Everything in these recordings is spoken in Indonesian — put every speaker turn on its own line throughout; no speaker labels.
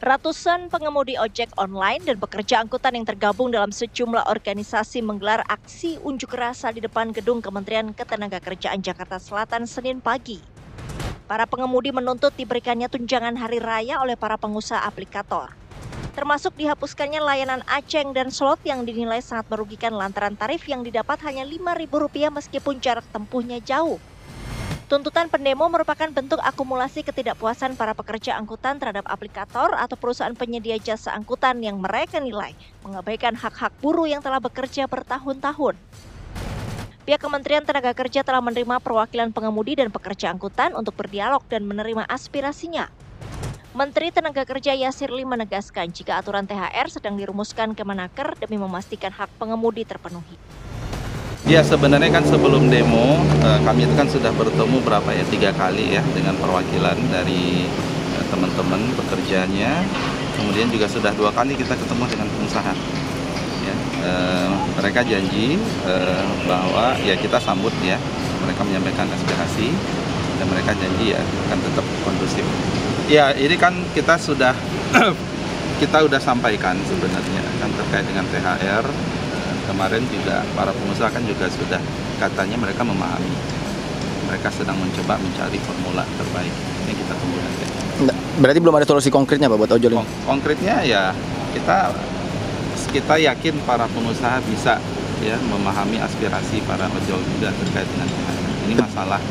Ratusan pengemudi ojek online dan pekerja angkutan yang tergabung dalam sejumlah organisasi menggelar aksi unjuk rasa di depan gedung Kementerian Ketenagakerjaan Jakarta Selatan Senin pagi. Para pengemudi menuntut diberikannya tunjangan hari raya oleh para pengusaha aplikator. Termasuk dihapuskannya layanan aceng dan slot yang dinilai sangat merugikan lantaran tarif yang didapat hanya Rp5.000 meskipun jarak tempuhnya jauh. Tuntutan pendemo merupakan bentuk akumulasi ketidakpuasan para pekerja angkutan terhadap aplikator atau perusahaan penyedia jasa angkutan yang mereka nilai mengabaikan hak-hak buruh yang telah bekerja bertahun-tahun. Pihak Kementerian Tenaga Kerja telah menerima perwakilan pengemudi dan pekerja angkutan untuk berdialog dan menerima aspirasinya. Menteri Tenaga Kerja Yasir Limpo menegaskan jika aturan THR sedang dirumuskan Kemenaker demi memastikan hak pengemudi terpenuhi.
Ya, sebenarnya kan sebelum demo kami itu kan sudah bertemu 3 kali ya dengan perwakilan dari teman-teman pekerjanya. Kemudian juga sudah 2 kali kita ketemu dengan pengusaha. Ya, mereka janji bahwa ya kita sambut ya, mereka menyampaikan aspirasi dan mereka janji ya akan tetap kondusif. Ya, ini kan kita sudah sampaikan sebenarnya kan terkait dengan THR. Kemarin juga para pengusaha kan juga sudah katanya mereka memahami. Mereka sedang mencoba mencari formula terbaik. Ini kita tunggu nanti.
Berarti belum ada solusi konkretnya Pak buat ojol ini?
Konkretnya ya kita yakin para pengusaha bisa ya memahami aspirasi para ojol juga terkait dengan ini masalah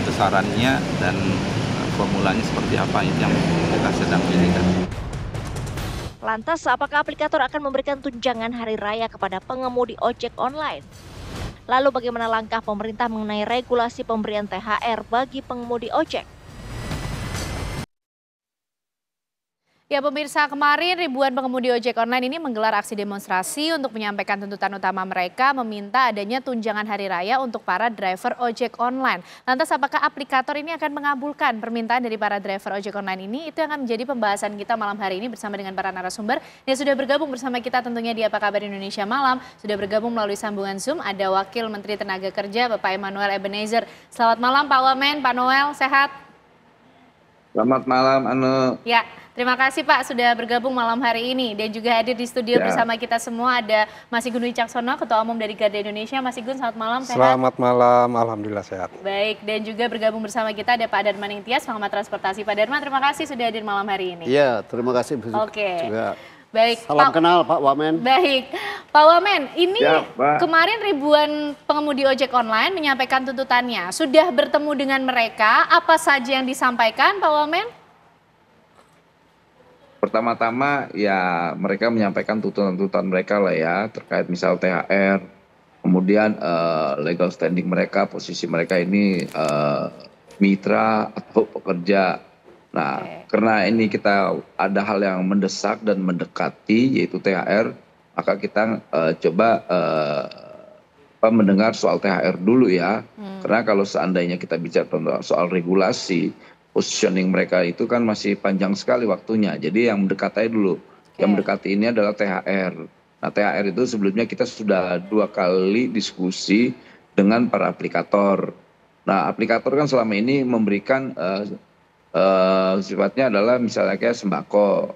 besarannya dan formulanya seperti apa itu yang kita sedang pilihkan.
Lantas, apakah aplikator akan memberikan tunjangan hari raya kepada pengemudi ojek online? Lalu bagaimana langkah pemerintah mengenai regulasi pemberian THR bagi pengemudi ojek?
Ya pemirsa, kemarin ribuan pengemudi ojek online ini menggelar aksi demonstrasi untuk menyampaikan tuntutan utama mereka meminta adanya tunjangan hari raya untuk para driver ojek online. Lantas apakah aplikator ini akan mengabulkan permintaan dari para driver ojek online ini? Itu yang akan menjadi pembahasan kita malam hari ini bersama dengan para narasumber yang sudah bergabung bersama kita tentunya di Apa Kabar Indonesia Malam. Sudah bergabung melalui sambungan Zoom ada Wakil Menteri Tenaga Kerja Bapak Emmanuel Ebenezer. Selamat malam Pak Wamen, Pak Noel, sehat?
Selamat malam Anu.
Ya. Terima kasih Pak sudah bergabung malam hari ini dan juga hadir di studio bersama kita semua ada Mas Igun Wicaksono, Ketua Umum dari Garda Indonesia. Mas Igun, selamat malam, sehat?
Selamat malam, alhamdulillah sehat.
Baik, dan juga bergabung bersama kita ada Pak Darmaning Tias, Pengamat Transportasi. Pak Darman, terima kasih sudah hadir malam hari ini.
Iya, terima kasih.
Oke.
Juga.
Baik,
salam kenal Pak Wamen.
Baik, Pak Wamen, ini
ya,
kemarin ribuan pengemudi ojek online menyampaikan tuntutannya. Sudah bertemu dengan mereka, apa saja yang disampaikan Pak Wamen?
Pertama-tama ya mereka menyampaikan tuntutan-tuntutan mereka lah ya terkait misal THR, kemudian legal standing mereka, posisi mereka ini mitra atau pekerja. Nah, karena ini kita ada hal yang mendesak dan mendekati yaitu THR, maka kita coba mendengar soal THR dulu ya. Karena kalau seandainya kita bicara soal regulasi, positioning mereka itu kan masih panjang sekali waktunya. Jadi yang mendekati dulu. Yang mendekati ini adalah THR. Nah, THR itu sebelumnya kita sudah 2 kali diskusi dengan para aplikator. Nah, aplikator kan selama ini memberikan sifatnya adalah misalnya kayak sembako.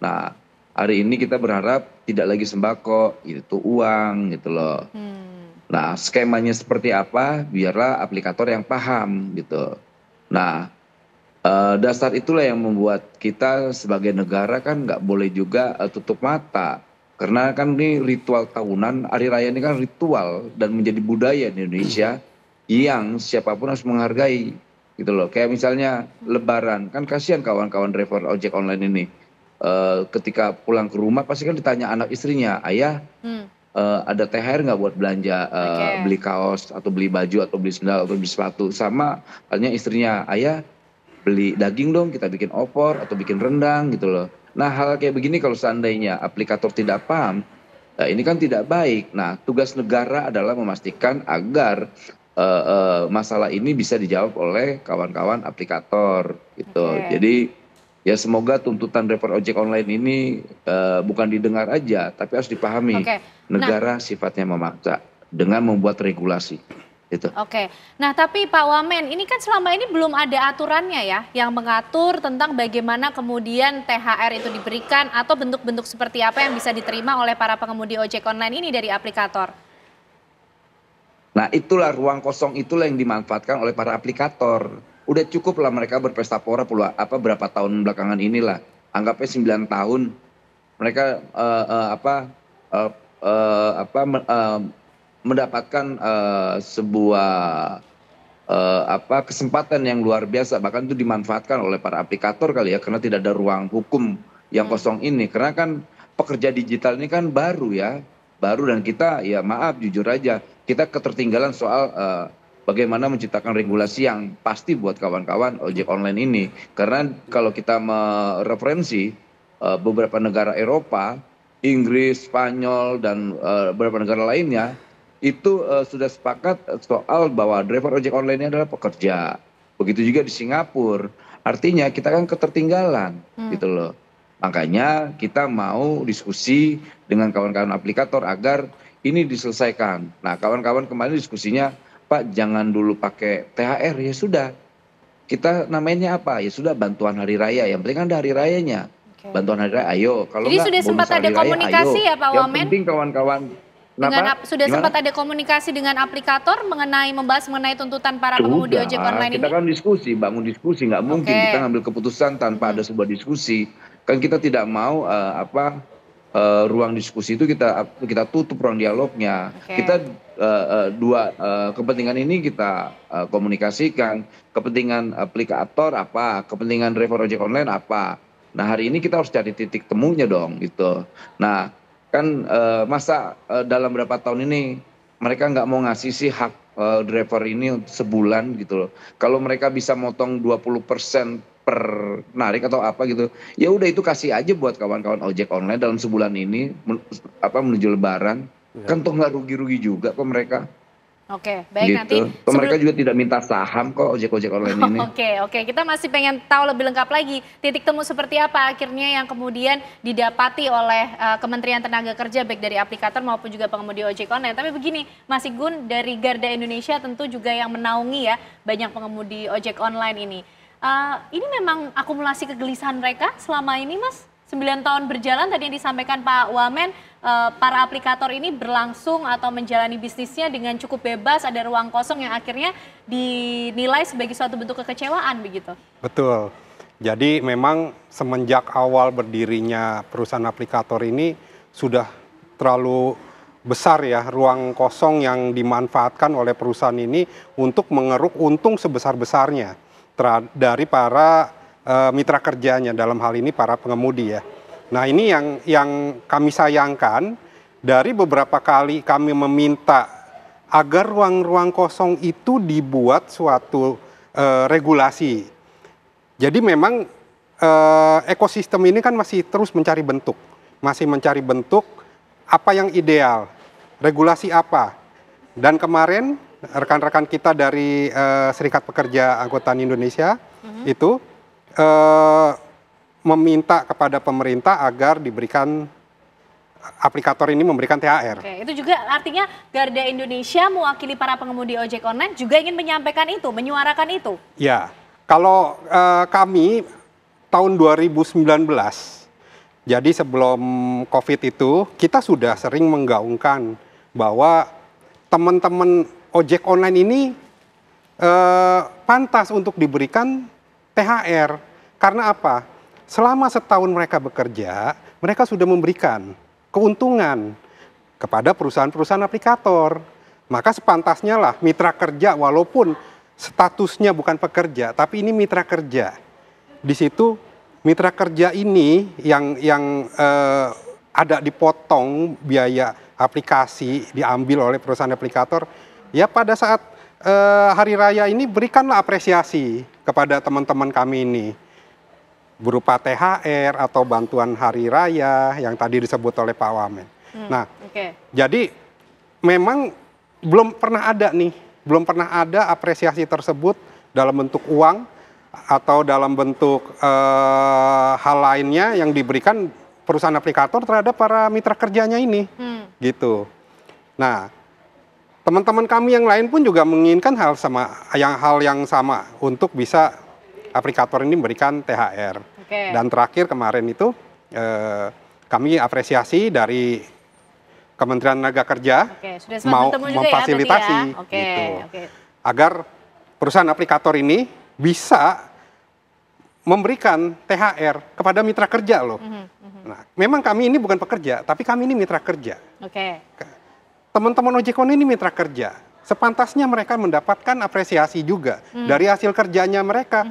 Nah, hari ini kita berharap tidak lagi sembako, itu uang gitu loh. Nah, skemanya seperti apa? Biarlah aplikator yang paham gitu. Nah, dasar itulah yang membuat kita sebagai negara kan nggak boleh juga tutup mata. Karena kan ini ritual tahunan, hari raya ini kan ritual dan menjadi budaya di Indonesia yang siapapun harus menghargai. Gitu loh. Kayak misalnya Lebaran, kan kasihan kawan-kawan driver ojek online ini. Ketika pulang ke rumah pasti kan ditanya anak istrinya, ayah ada THR nggak buat belanja beli kaos atau beli baju atau beli sendal atau beli sepatu. Sama halnya istrinya, ayah beli daging dong, kita bikin opor atau bikin rendang gitu loh. Nah, hal kayak begini kalau seandainya aplikator tidak paham, ini kan tidak baik. Nah, tugas negara adalah memastikan agar masalah ini bisa dijawab oleh kawan-kawan aplikator gitu. Jadi ya semoga tuntutan driver ojek online ini bukan didengar aja, tapi harus dipahami. Negara sifatnya memaksa dengan membuat regulasi. Gitu.
Oke, nah tapi Pak Wamen, ini kan selama ini belum ada aturannya ya yang mengatur tentang bagaimana kemudian THR itu diberikan atau bentuk-bentuk seperti apa yang bisa diterima oleh para pengemudi ojek online ini dari aplikator.
Nah itulah ruang kosong itulah yang dimanfaatkan oleh para aplikator. Udah cukup lah mereka berpesta pora berapa tahun belakangan inilah. Anggapnya 9 tahun mereka mendapatkan sebuah kesempatan yang luar biasa, bahkan itu dimanfaatkan oleh para aplikator kali ya, karena tidak ada ruang hukum yang kosong ini. Karena kan pekerja digital ini kan baru dan kita ya maaf jujur aja kita ketertinggalan soal bagaimana menciptakan regulasi yang pasti buat kawan-kawan ojek online ini. Karena kalau kita mereferensi beberapa negara Eropa, Inggris, Spanyol dan beberapa negara lainnya itu sudah sepakat soal bahwa driver ojek online ini adalah pekerja. Begitu juga di Singapura. Artinya kita kan ketertinggalan gitu loh. Makanya kita mau diskusi dengan kawan-kawan aplikator agar ini diselesaikan. Nah kawan-kawan kemarin diskusinya, Pak jangan dulu pakai THR, ya sudah. Kita namanya apa? Ya sudah bantuan hari raya, yang penting kan ada hari rayanya. Bantuan hari raya, ayo. Kalau
jadi sudah sempat ada komunikasi ya Pak Wamen?
Yang penting kawan-kawan.
Sudah sempat ada komunikasi dengan aplikator membahas mengenai tuntutan para pengemudi ojek online
kita
ini?
Kan diskusi, bangun diskusi, nggak mungkin kita ngambil keputusan tanpa ada sebuah diskusi. Kan kita tidak mau ruang diskusi itu kita tutup ruang dialognya. Kita dua kepentingan ini kita komunikasikan. Kepentingan aplikator apa, kepentingan driver ojek online apa. Nah hari ini kita harus cari titik temunya dong gitu. Nah kan masa dalam berapa tahun ini mereka nggak mau ngasih sih hak driver ini sebulan gitu loh. Kalau mereka bisa motong 20% per narik atau apa gitu, ya udah itu kasih aja buat kawan-kawan ojek online dalam sebulan ini menuju Lebaran. Kan toh nggak rugi-rugi juga kok mereka.
Oke, baik
gitu.
nanti.
Mereka juga tidak minta saham kok ojek-ojek online ini.
Oke, kita masih pengen tahu lebih lengkap lagi titik temu seperti apa akhirnya yang kemudian didapati oleh Kementerian Tenaga Kerja baik dari aplikator maupun juga pengemudi ojek online. Tapi begini, Mas Igun dari Garda Indonesia tentu juga yang menaungi ya banyak pengemudi ojek online ini. Ini memang akumulasi kegelisahan mereka selama ini, Mas? 9 tahun berjalan tadi yang disampaikan Pak Wamen, para aplikator ini berlangsung atau menjalani bisnisnya dengan cukup bebas, ada ruang kosong yang akhirnya dinilai sebagai suatu bentuk kekecewaan begitu.
Betul. Jadi memang semenjak awal berdirinya perusahaan aplikator ini sudah terlalu besar ya ruang kosong yang dimanfaatkan oleh perusahaan ini untuk mengeruk untung sebesar-besarnya dari para mitra kerjanya, dalam hal ini para pengemudi ya. Nah ini yang kami sayangkan, dari beberapa kali kami meminta agar ruang-ruang kosong itu dibuat suatu regulasi. Jadi memang ekosistem ini kan masih terus mencari bentuk, apa yang ideal, regulasi apa. Dan kemarin rekan-rekan kita dari Serikat Pekerja Angkutan Indonesia itu meminta kepada pemerintah agar diberikan aplikator ini memberikan THR.
Oke, itu juga artinya Garda Indonesia mewakili para pengemudi ojek online juga ingin menyampaikan itu, menyuarakan itu.
Ya, kalau kami tahun 2019, jadi sebelum COVID itu kita sudah sering menggaungkan bahwa teman-teman ojek online ini pantas untuk diberikan THR. Karena apa? Selama setahun mereka bekerja, mereka sudah memberikan keuntungan kepada perusahaan-perusahaan aplikator. Maka sepantasnya lah mitra kerja walaupun statusnya bukan pekerja, tapi ini mitra kerja. Di situ mitra kerja ini yang ada dipotong biaya aplikasi diambil oleh perusahaan aplikator. Ya pada saat hari raya ini berikanlah apresiasi kepada teman-teman kami ini berupa THR atau bantuan hari raya yang tadi disebut oleh Pak Wamen. Nah, jadi memang belum pernah ada apresiasi tersebut dalam bentuk uang atau dalam bentuk hal lainnya yang diberikan perusahaan aplikator terhadap para mitra kerjanya ini, gitu. Nah, teman-teman kami yang lain pun juga menginginkan hal yang sama untuk bisa aplikator ini memberikan THR. Dan terakhir kemarin itu kami apresiasi dari Kementerian Tenaga Kerja mau memfasilitasi agar perusahaan aplikator ini bisa memberikan THR kepada mitra kerja loh. Nah, memang kami ini bukan pekerja, tapi kami ini mitra kerja. Teman-teman ojek online ini mitra kerja. Sepantasnya mereka mendapatkan apresiasi juga dari hasil kerjanya mereka.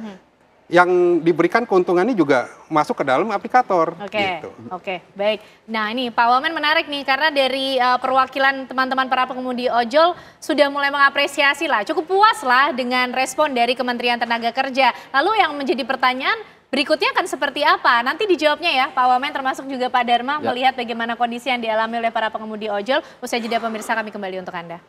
Yang diberikan keuntungannya juga masuk ke dalam aplikator.
Oke, baik. Nah ini Pak Wamen menarik nih, karena dari perwakilan teman-teman para pengemudi ojol sudah mulai mengapresiasi lah, cukup puas lah dengan respon dari Kementerian Tenaga Kerja. Lalu yang menjadi pertanyaan berikutnya akan seperti apa? Nanti dijawabnya ya Pak Wamen, termasuk juga Pak Dharma, melihat bagaimana kondisi yang dialami oleh para pengemudi ojol. Usai jeda pemirsa, kami kembali untuk Anda.